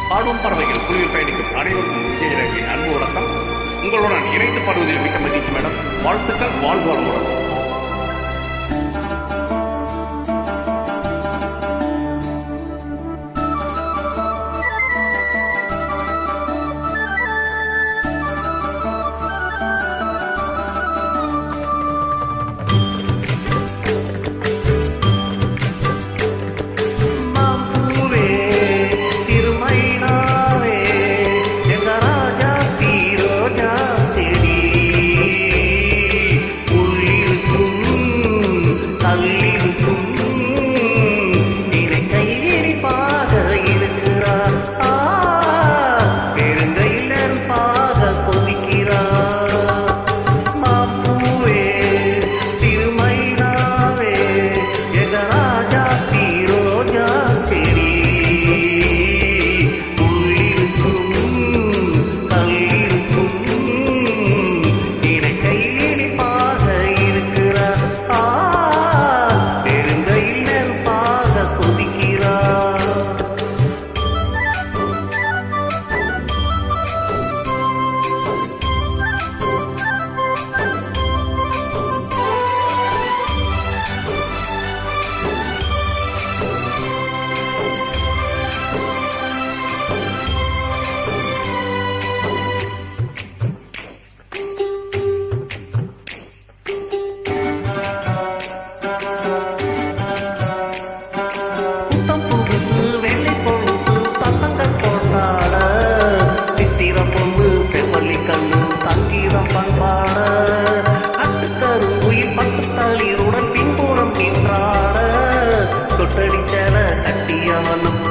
பாடும் பறவைகள் குழுவில் பயணிக்கும் அனைவருக்கும் விஜயலட்சுமி அன்பு வணக்கம். உங்களுடன் இணைந்து பாடுவதில் மிக்க மகிழ்ச்சி மேடம். வாழ்த்துக்கள், வாழ்வு வளமுடன்.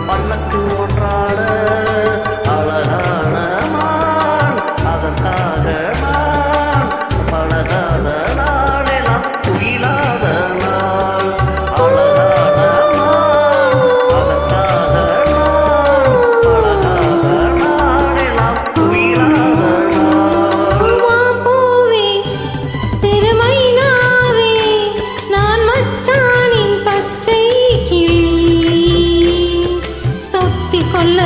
பல்லக்கு ஒன்றாட அழகான மான் அதற்காக நான் பழகாத நாளெல்லாம் துயிலாத நாள். அழகான மான் அதற்காக நான் பழகாத நாளெல்லாம் துயிலாத நாள். பூவே திருமைனாவே நான் மச்சானின் பச்சை கொல்ல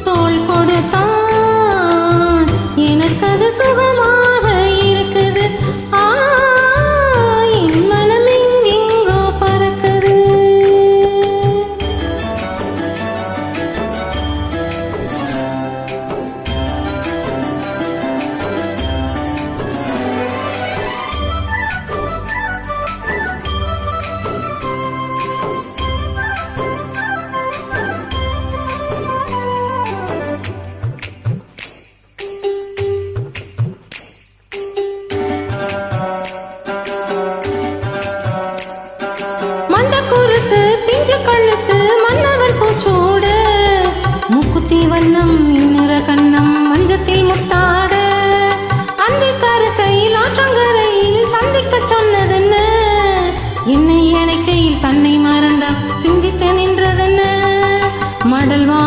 தோள் கொடுத்தான் எனக்கு அது சுகமாக இருக்குது. என் மனம் எங்கெங்கோ பறக்குது. கழுத்து மன்னவன் பூச்சோட மூக்குத்தி வண்ணம் இன்னுற கண்ணம் மஞ்சத்தில் முத்தாட அந்த கருக்கையில் ஆற்றங்கரையில் சந்திக்க சொன்னதென்ன என்னை அணைக்கையில் தன்னை மறந்த சிந்தித்து நின்றதென்ன மடல்வா